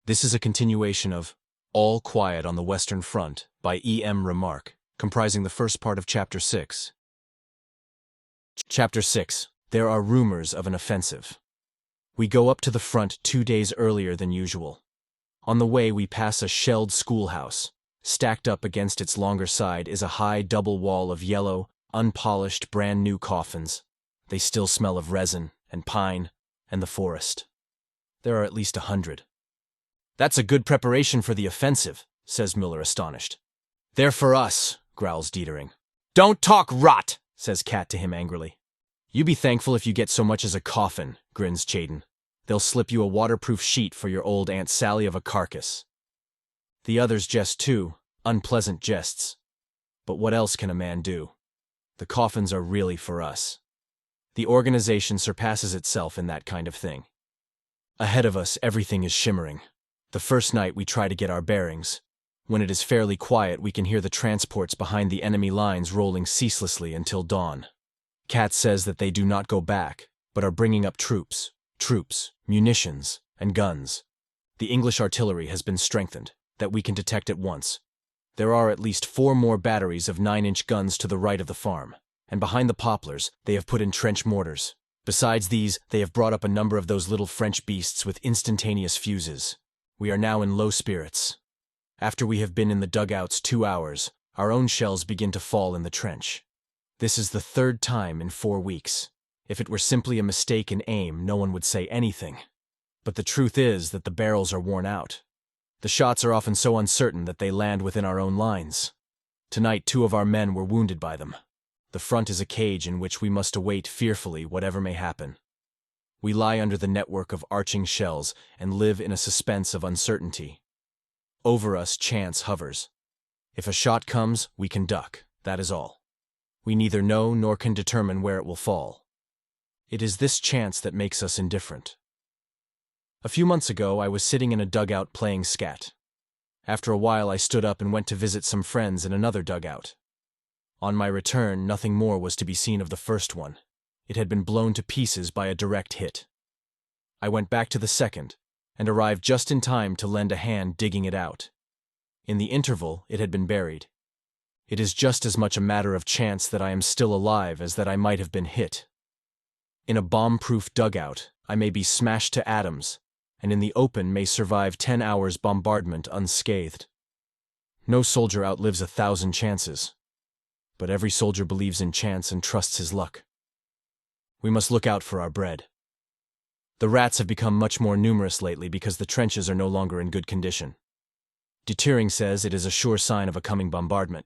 This is a continuation of All Quiet on the Western Front by Remarque, comprising the first part of Chapter 6. Chapter 6. There are rumors of an offensive. We go up to the front 2 days earlier than usual. On the way we pass a shelled schoolhouse. Stacked up against its longer side is a high double wall of yellow, unpolished, brand-new coffins. They still smell of resin and pine and the forest. There are at least 100. "That's a good preparation for the offensive," says Müller, astonished. "They're for us," growls Dietering. "Don't talk rot," says Kat to him angrily. "You be thankful if you get so much as a coffin," grins Chaden. "They'll slip you a waterproof sheet for your old Aunt Sally of a carcass." The others jest too, unpleasant jests. But what else can a man do? The coffins are really for us. The organization surpasses itself in that kind of thing. Ahead of us, everything is shimmering. The first night we try to get our bearings. When it is fairly quiet, we can hear the transports behind the enemy lines rolling ceaselessly until dawn. Kat says that they do not go back, but are bringing up troops, munitions, and guns. The English artillery has been strengthened, that we can detect at once. There are at least 4 more batteries of 9-inch guns to the right of the farm, and behind the poplars they have put in trench mortars. Besides these, they have brought up a number of those little French beasts with instantaneous fuses. We are now in low spirits. After we have been in the dugouts 2 hours, our own shells begin to fall in the trench. This is the 3rd time in 4 weeks. If it were simply a mistake in aim, no one would say anything. But the truth is that the barrels are worn out. The shots are often so uncertain that they land within our own lines. Tonight 2 of our men were wounded by them. The front is a cage in which we must await fearfully whatever may happen. We lie under the network of arching shells and live in a suspense of uncertainty. Over us chance hovers. If a shot comes, we can duck, that is all. We neither know nor can determine where it will fall. It is this chance that makes us indifferent. A few months ago I was sitting in a dugout playing scat. After a while I stood up and went to visit some friends in another dugout. On my return, nothing more was to be seen of the first one. It had been blown to pieces by a direct hit. I went back to the second, and arrived just in time to lend a hand digging it out. In the interval, it had been buried. It is just as much a matter of chance that I am still alive as that I might have been hit. In a bomb-proof dugout, I may be smashed to atoms, and in the open may survive 10 hours' bombardment unscathed. No soldier outlives 1,000 chances. But every soldier believes in chance and trusts his luck. We must look out for our bread. The rats have become much more numerous lately because the trenches are no longer in good condition. Dietering says it is a sure sign of a coming bombardment.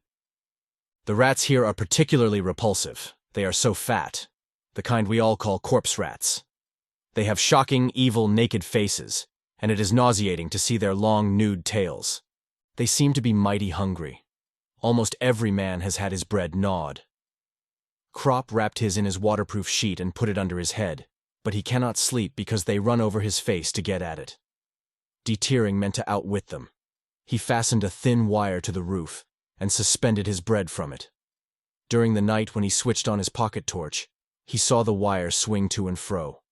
The rats here are particularly repulsive. They are so fat, the kind we all call corpse rats. They have shocking, evil, naked faces, and it is nauseating to see their long, nude tails. They seem to be mighty hungry. Almost every man has had his bread gnawed. Krop wrapped his in his waterproof sheet and put it under his head, but he cannot sleep because they run over his face to get at it. Dietering meant to outwit them. He fastened a thin wire to the roof and suspended his bread from it. During the night when he switched on his pocket torch, he saw the wire swing to and fro.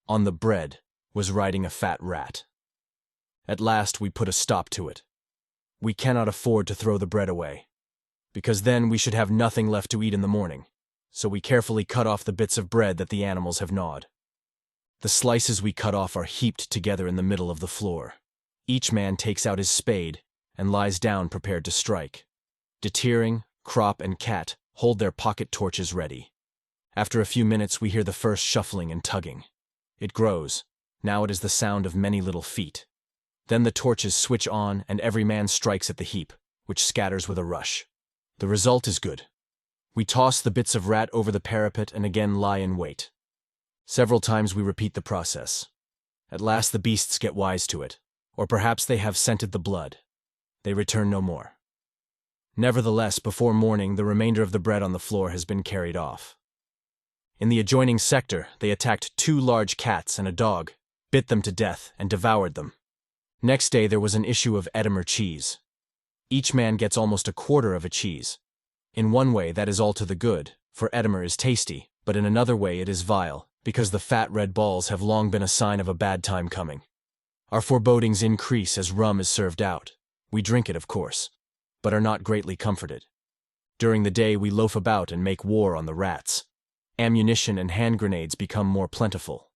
On the bread was riding a fat rat. At last we put a stop to it. We cannot afford to throw the bread away, because then we should have nothing left to eat in the morning. So we carefully cut off the bits of bread that the animals have gnawed. The slices we cut off are heaped together in the middle of the floor. Each man takes out his spade and lies down prepared to strike. Dietering, Krop, and Kat hold their pocket torches ready. After a few minutes we hear the first shuffling and tugging. It grows. Now it is the sound of many little feet. Then the torches switch on and every man strikes at the heap, which scatters with a rush. The result is good. We toss the bits of rat over the parapet and again lie in wait. Several times we repeat the process. At last the beasts get wise to it, or perhaps they have scented the blood. They return no more. Nevertheless, before morning, the remainder of the bread on the floor has been carried off. In the adjoining sector, they attacked 2 large cats and a dog, bit them to death, and devoured them. Next day there was an issue of Edammer cheese. Each man gets almost a quarter of a cheese. In one way that is all to the good, for Edammer is tasty, but in another way it is vile, because the fat red balls have long been a sign of a bad time coming. Our forebodings increase as rum is served out. We drink it, of course, but are not greatly comforted. During the day we loaf about and make war on the rats. Ammunition and hand grenades become more plentiful.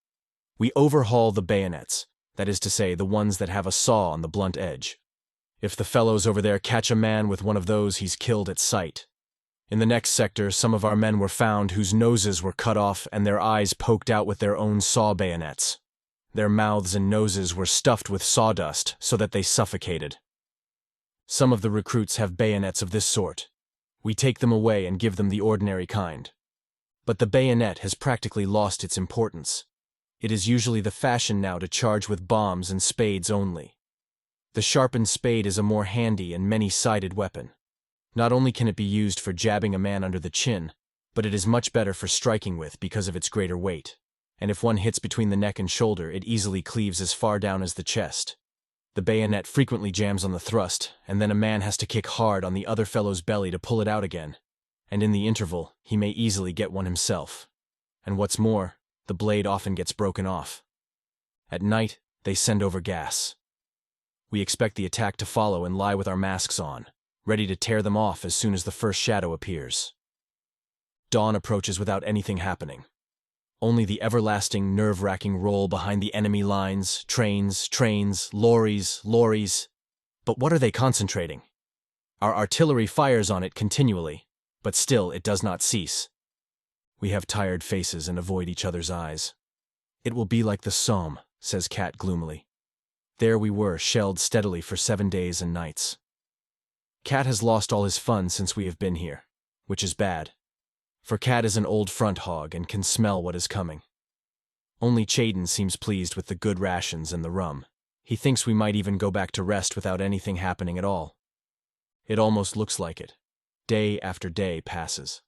We overhaul the bayonets, that is to say, the ones that have a saw on the blunt edge. If the fellows over there catch a man with one of those, he's killed at sight. In the next sector, some of our men were found whose noses were cut off and their eyes poked out with their own saw bayonets. Their mouths and noses were stuffed with sawdust so that they suffocated. Some of the recruits have bayonets of this sort. We take them away and give them the ordinary kind. But the bayonet has practically lost its importance. It is usually the fashion now to charge with bombs and spades only. The sharpened spade is a more handy and many-sided weapon. Not only can it be used for jabbing a man under the chin, but it is much better for striking with because of its greater weight. And if one hits between the neck and shoulder, it easily cleaves as far down as the chest. The bayonet frequently jams on the thrust, and then a man has to kick hard on the other fellow's belly to pull it out again. And in the interval, he may easily get one himself. And what's more, the blade often gets broken off. At night, they send over gas. We expect the attack to follow and lie with our masks on, ready to tear them off as soon as the first shadow appears. Dawn approaches without anything happening. Only the everlasting, nerve-wracking roll behind the enemy lines, trains, lorries. But what are they concentrating? Our artillery fires on it continually, but still it does not cease. We have tired faces and avoid each other's eyes. It will be like the Somme, says Kat gloomily. There we were, shelled steadily for 7 days and nights. Kat has lost all his fun since we have been here, which is bad. For Kat is an old front hog and can smell what is coming. Only Chayden seems pleased with the good rations and the rum. He thinks we might even go back to rest without anything happening at all. It almost looks like it. Day after day passes.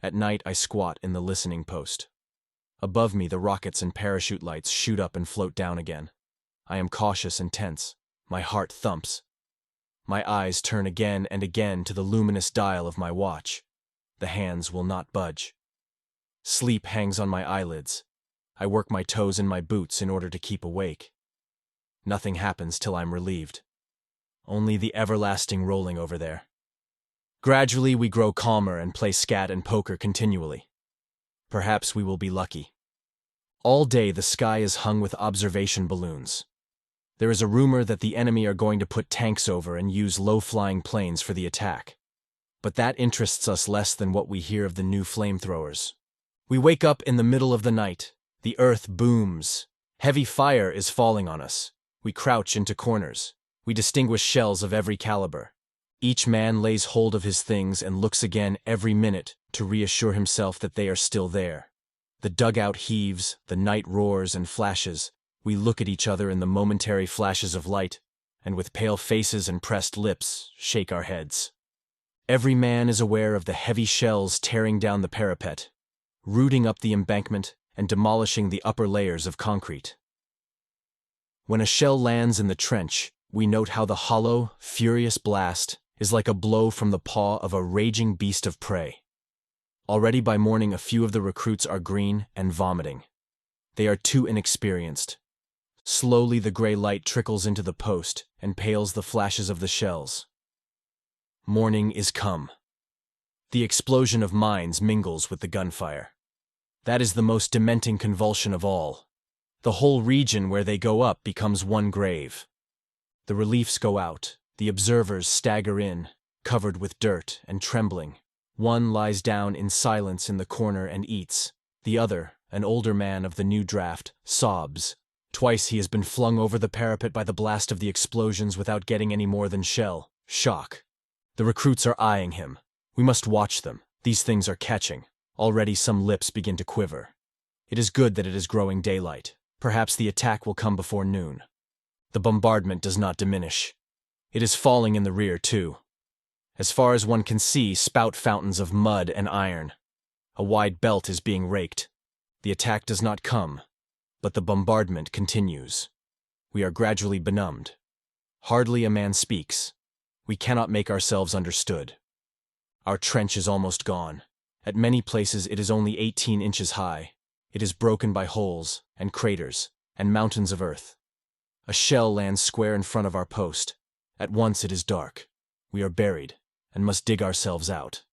At night I squat in the listening post. Above me the rockets and parachute lights shoot up and float down again. I am cautious and tense. My heart thumps. My eyes turn again and again to the luminous dial of my watch. The hands will not budge. Sleep hangs on my eyelids. I work my toes in my boots in order to keep awake. Nothing happens till I'm relieved. Only the everlasting rolling over there. Gradually we grow calmer and play scat and poker continually. Perhaps we will be lucky. All day the sky is hung with observation balloons. There is a rumor that the enemy are going to put tanks over and use low-flying planes for the attack. But that interests us less than what we hear of the new flamethrowers. We wake up in the middle of the night. The earth booms. Heavy fire is falling on us. We crouch into corners. We distinguish shells of every caliber. Each man lays hold of his things and looks again every minute to reassure himself that they are still there. The dugout heaves, the night roars and flashes. We look at each other in the momentary flashes of light, and with pale faces and pressed lips, shake our heads. Every man is aware of the heavy shells tearing down the parapet, rooting up the embankment and demolishing the upper layers of concrete. When a shell lands in the trench, we note how the hollow, furious blast is like a blow from the paw of a raging beast of prey. Already by morning a few of the recruits are green and vomiting. They are too inexperienced. Slowly the gray light trickles into the post and pales the flashes of the shells. Morning is come. The explosion of mines mingles with the gunfire. That is the most dementing convulsion of all. The whole region where they go up becomes one grave. The reliefs go out. The observers stagger in, covered with dirt and trembling. One lies down in silence in the corner and eats. The other, an older man of the new draft, sobs. Twice he has been flung over the parapet by the blast of the explosions without getting any more than shell. Shock. The recruits are eyeing him. We must watch them. These things are catching. Already some lips begin to quiver. It is good that it is growing daylight. Perhaps the attack will come before noon. The bombardment does not diminish. It is falling in the rear, too. As far as one can see, spout fountains of mud and iron. A wide belt is being raked. The attack does not come, but the bombardment continues. We are gradually benumbed. Hardly a man speaks. We cannot make ourselves understood. Our trench is almost gone. At many places it is only 18 inches high. It is broken by holes and craters and mountains of earth. A shell lands square in front of our post. At once it is dark. We are buried, and must dig ourselves out.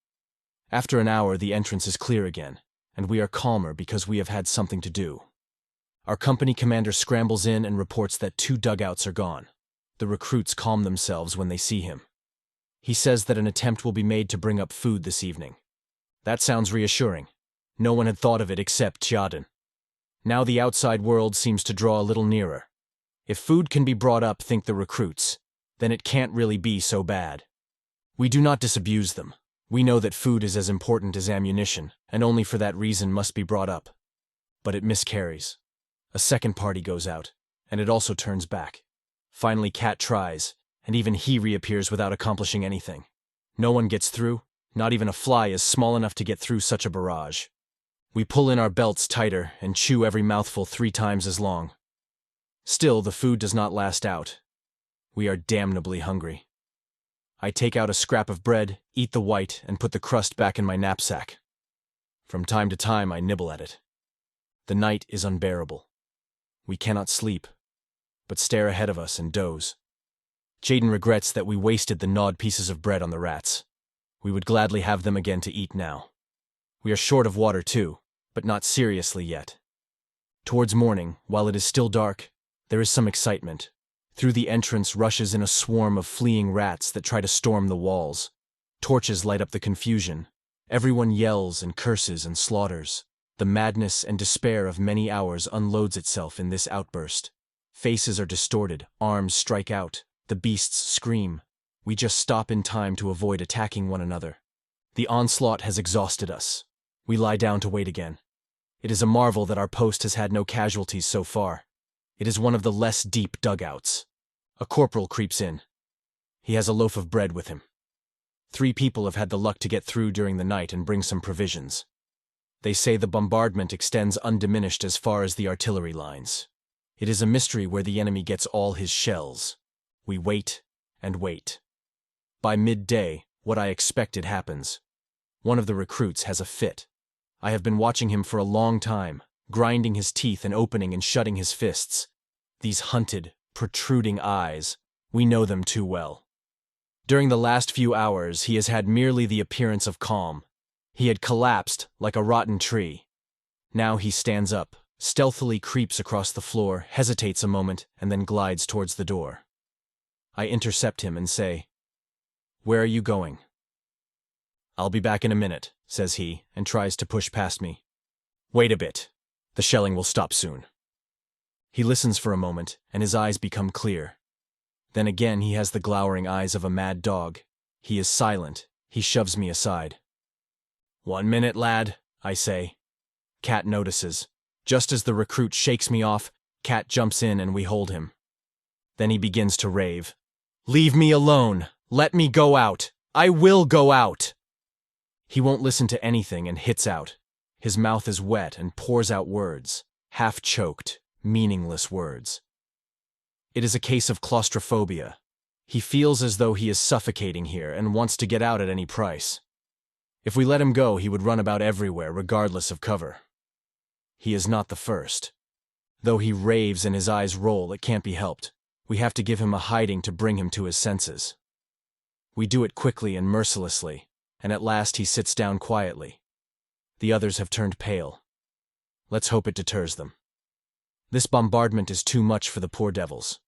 After an hour, the entrance is clear again, and we are calmer because we have had something to do. Our company commander scrambles in and reports that 2 dugouts are gone. The recruits calm themselves when they see him. He says that an attempt will be made to bring up food this evening. That sounds reassuring. No one had thought of it except Tjaden. Now the outside world seems to draw a little nearer. If food can be brought up, think the recruits, then it can't really be so bad. We do not disabuse them. We know that food is as important as ammunition, and only for that reason must be brought up. But it miscarries. A second party goes out, and it also turns back. Finally, Cat tries, and even he reappears without accomplishing anything. No one gets through, not even a fly is small enough to get through such a barrage. We pull in our belts tighter and chew every mouthful 3 times as long. Still, the food does not last out. We are damnably hungry. I take out a scrap of bread, eat the white, and put the crust back in my knapsack. From time to time, I nibble at it. The night is unbearable. We cannot sleep, but stare ahead of us and doze. Jaden regrets that we wasted the gnawed pieces of bread on the rats. We would gladly have them again to eat now. We are short of water too, but not seriously yet. Towards morning, while it is still dark, there is some excitement. Through the entrance rushes in a swarm of fleeing rats that try to storm the walls. Torches light up the confusion. Everyone yells and curses and slaughters. The madness and despair of many hours unloads itself in this outburst. Faces are distorted, arms strike out, the beasts scream. We just stop in time to avoid attacking one another. The onslaught has exhausted us. We lie down to wait again. It is a marvel that our post has had no casualties so far. It is one of the less deep dugouts. A corporal creeps in. He has a loaf of bread with him. 3 people have had the luck to get through during the night and bring some provisions. They say the bombardment extends undiminished as far as the artillery lines. It is a mystery where the enemy gets all his shells. We wait and wait. By midday, what I expected happens. One of the recruits has a fit. I have been watching him for a long time, grinding his teeth and opening and shutting his fists. These hunted, protruding eyes, we know them too well. During the last few hours, he has had merely the appearance of calm. He had collapsed like a rotten tree. Now he stands up, stealthily creeps across the floor, hesitates a moment, and then glides towards the door. I intercept him and say, "Where are you going?" "I'll be back in a minute," says he, and tries to push past me. "Wait a bit. The shelling will stop soon." He listens for a moment, and his eyes become clear. Then again he has the glowering eyes of a mad dog. He is silent. He shoves me aside. "1 minute, lad," I say. Cat notices. Just as the recruit shakes me off, Cat jumps in and we hold him. Then he begins to rave. "Leave me alone! Let me go out! I will go out!" He won't listen to anything and hits out. His mouth is wet and pours out words, half-choked, meaningless words. It is a case of claustrophobia. He feels as though he is suffocating here and wants to get out at any price. If we let him go, he would run about everywhere, regardless of cover. He is not the first. Though he raves and his eyes roll, it can't be helped. We have to give him a hiding to bring him to his senses. We do it quickly and mercilessly, and at last he sits down quietly. The others have turned pale. Let's hope it deters them. This bombardment is too much for the poor devils.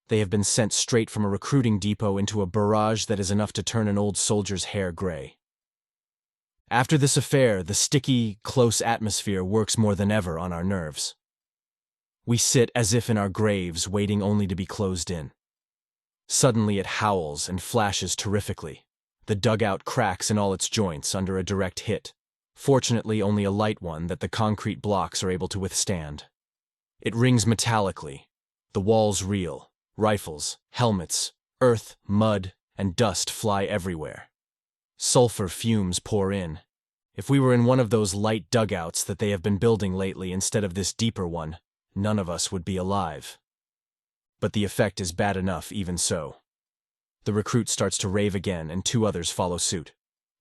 They have been sent straight from a recruiting depot into a barrage that is enough to turn an old soldier's hair gray. After this affair, the sticky, close atmosphere works more than ever on our nerves. We sit as if in our graves, waiting only to be closed in. Suddenly it howls and flashes terrifically. The dugout cracks in all its joints under a direct hit. Fortunately, only a light one that the concrete blocks are able to withstand. It rings metallically. The walls reel. Rifles, helmets, earth, mud, and dust fly everywhere. Sulfur fumes pour in. If we were in one of those light dugouts that they have been building lately instead of this deeper one, none of us would be alive. But the effect is bad enough even so. The recruit starts to rave again and 2 others follow suit.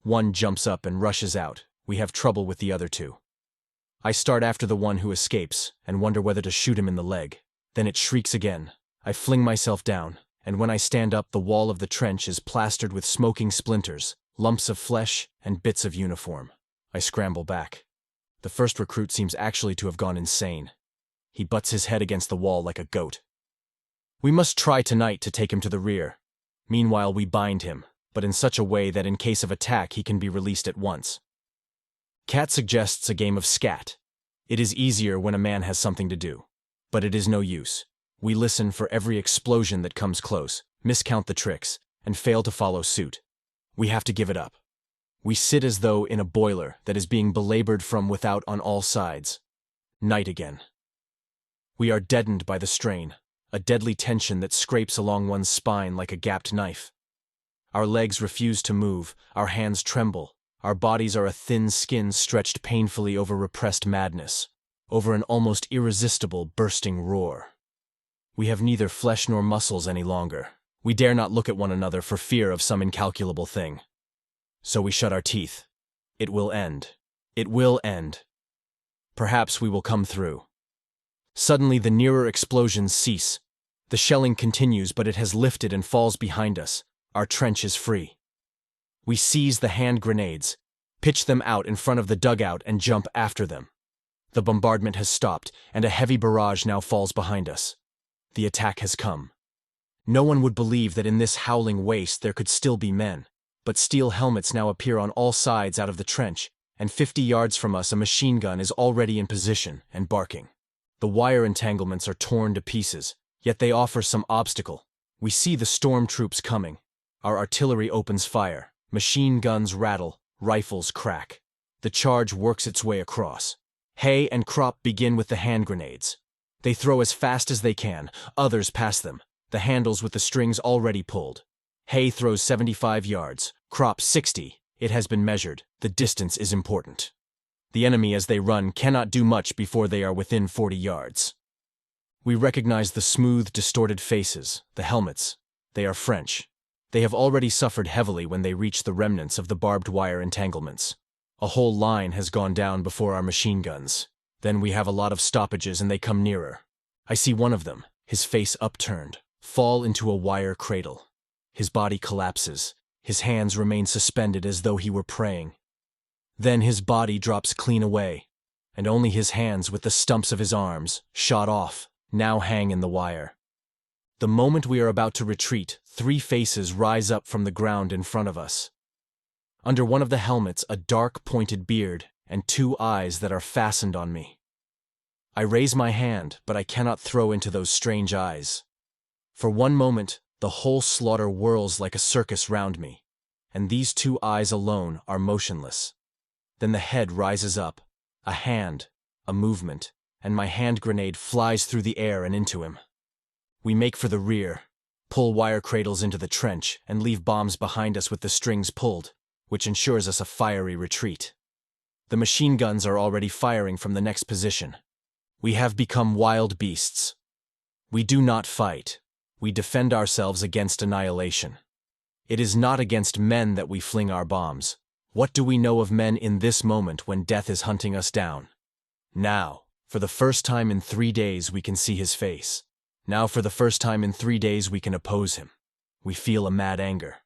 One jumps up and rushes out. We have trouble with the other 2. I start after the one who escapes and wonder whether to shoot him in the leg. Then it shrieks again. I fling myself down, and when I stand up, the wall of the trench is plastered with smoking splinters, lumps of flesh, and bits of uniform. I scramble back. The first recruit seems actually to have gone insane. He butts his head against the wall like a goat. We must try tonight to take him to the rear. Meanwhile, we bind him, but in such a way that in case of attack he can be released at once. Cat suggests a game of scat. It is easier when a man has something to do. But it is no use. We listen for every explosion that comes close, miscount the tricks, and fail to follow suit. We have to give it up. We sit as though in a boiler that is being belabored from without on all sides. Night again. We are deadened by the strain, a deadly tension that scrapes along one's spine like a gapped knife. Our legs refuse to move, our hands tremble, our bodies are a thin skin stretched painfully over repressed madness, over an almost irresistible bursting roar. We have neither flesh nor muscles any longer. We dare not look at one another for fear of some incalculable thing. So we shut our teeth. It will end. It will end. Perhaps we will come through. Suddenly the nearer explosions cease. The shelling continues, but it has lifted and falls behind us. Our trench is free. We seize the hand grenades, pitch them out in front of the dugout, and jump after them. The bombardment has stopped, and a heavy barrage now falls behind us. The attack has come. No one would believe that in this howling waste there could still be men, but steel helmets now appear on all sides out of the trench, and 50 yards from us a machine gun is already in position and barking. The wire entanglements are torn to pieces, yet they offer some obstacle. We see the storm troops coming. Our artillery opens fire. Machine guns rattle, rifles crack. The charge works its way across. Hay and Crop begin with the hand grenades. They throw as fast as they can, others pass them, the handles with the strings already pulled. Hay throws 75 yards, Crop 60. It has been measured. The distance is important. The enemy, as they run, cannot do much before they are within 40 yards. We recognize the smooth, distorted faces, the helmets. They are French. They have already suffered heavily when they reach the remnants of the barbed wire entanglements. A whole line has gone down before our machine guns. Then we have a lot of stoppages and they come nearer. I see one of them, his face upturned, fall into a wire cradle. His body collapses. His hands remain suspended as though he were praying. Then his body drops clean away, and only his hands with the stumps of his arms, shot off, now hang in the wire. The moment we are about to retreat, 3 faces rise up from the ground in front of us. Under one of the helmets, a dark, pointed beard and 2 eyes that are fastened on me. I raise my hand, but I cannot throw into those strange eyes. For one moment, the whole slaughter whirls like a circus round me, and these 2 eyes alone are motionless. Then the head rises up, a hand, a movement, and my hand grenade flies through the air and into him. We make for the rear, pull wire cradles into the trench, and leave bombs behind us with the strings pulled, which ensures us a fiery retreat. The machine guns are already firing from the next position. We have become wild beasts. We do not fight. We defend ourselves against annihilation. It is not against men that we fling our bombs. What do we know of men in this moment when death is hunting us down? Now, for the first time in 3 days, we can see his face. Now, for the first time in 3 days, we can oppose him. We feel a mad anger.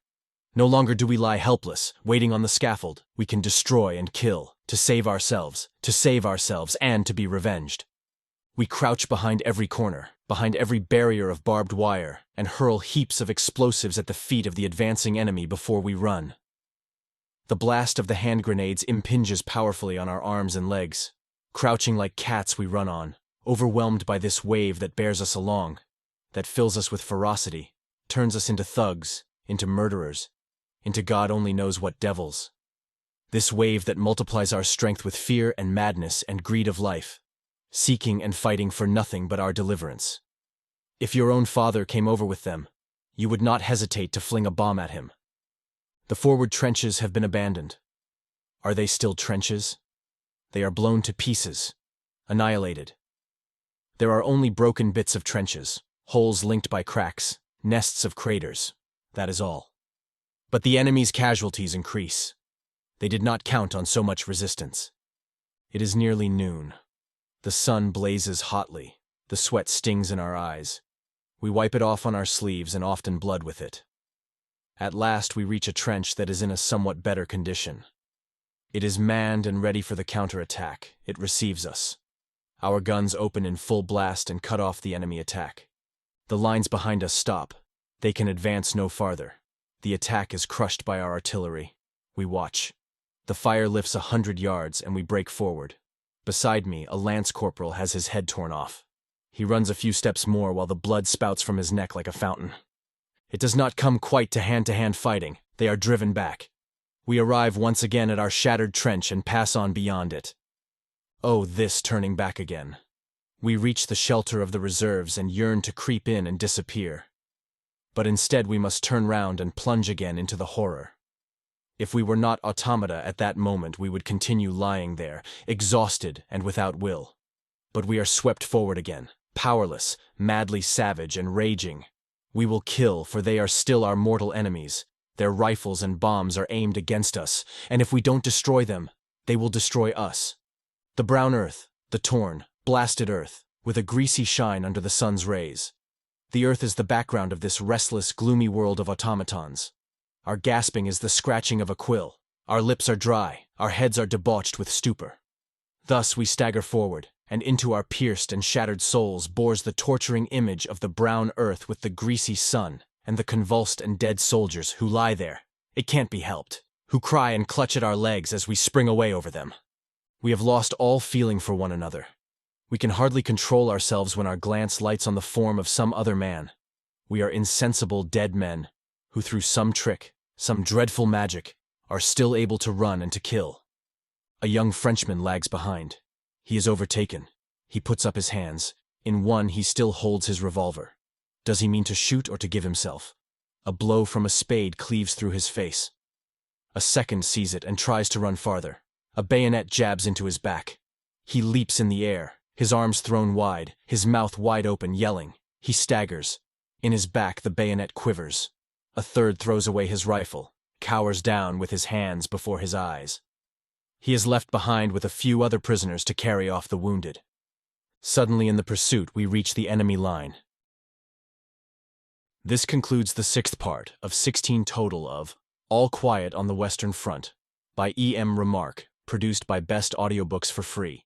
No longer do we lie helpless, waiting on the scaffold. We can destroy and kill, to save ourselves, and to be revenged. We crouch behind every corner, behind every barrier of barbed wire, and hurl heaps of explosives at the feet of the advancing enemy before we run. The blast of the hand grenades impinges powerfully on our arms and legs. Crouching like cats, we run on, overwhelmed by this wave that bears us along, that fills us with ferocity, turns us into thugs, into murderers, into God only knows what devils. This wave that multiplies our strength with fear and madness and greed of life, seeking and fighting for nothing but our deliverance. If your own father came over with them, you would not hesitate to fling a bomb at him. The forward trenches have been abandoned. Are they still trenches? They are blown to pieces, annihilated. There are only broken bits of trenches, holes linked by cracks, nests of craters. That is all. But the enemy's casualties increase. They did not count on so much resistance. It is nearly noon. The sun blazes hotly. The sweat stings in our eyes. We wipe it off on our sleeves and often blood with it. At last we reach a trench that is in a somewhat better condition. It is manned and ready for the counterattack. It receives us. Our guns open in full blast and cut off the enemy attack. The lines behind us stop. They can advance no farther. The attack is crushed by our artillery. We watch. The fire lifts 100 yards and we break forward. Beside me, a lance corporal has his head torn off. He runs a few steps more while the blood spouts from his neck like a fountain. It does not come quite to hand fighting. They are driven back. We arrive once again at our shattered trench and pass on beyond it. Oh, this turning back again. We reach the shelter of the reserves and yearn to creep in and disappear. But instead we must turn round and plunge again into the horror. If we were not automata at that moment, we would continue lying there, exhausted and without will. But we are swept forward again, powerless, madly savage and raging. We will kill, for they are still our mortal enemies. Their rifles and bombs are aimed against us, and if we don't destroy them, they will destroy us. The brown earth, the torn, blasted earth, with a greasy shine under the sun's rays. The earth is the background of this restless, gloomy world of automatons. Our gasping is the scratching of a quill. Our lips are dry, our heads are debauched with stupor. Thus we stagger forward, and into our pierced and shattered souls bores the torturing image of the brown earth with the greasy sun, and the convulsed and dead soldiers who lie there, it can't be helped, who cry and clutch at our legs as we spring away over them. We have lost all feeling for one another. We can hardly control ourselves when our glance lights on the form of some other man. We are insensible dead men, who through some trick, some dreadful magic, are still able to run and to kill. A young Frenchman lags behind. He is overtaken. He puts up his hands. In one he still holds his revolver. Does he mean to shoot or to give himself? A blow from a spade cleaves through his face. A second sees it and tries to run farther. A bayonet jabs into his back. He leaps in the air, his arms thrown wide, his mouth wide open, yelling. He staggers. In his back the bayonet quivers. A third throws away his rifle, cowers down with his hands before his eyes. He is left behind with a few other prisoners to carry off the wounded. Suddenly in the pursuit we reach the enemy line. This concludes the 6th part of 16 total of All Quiet on the Western Front by E.M. Remarque, produced by Best Audiobooks for free.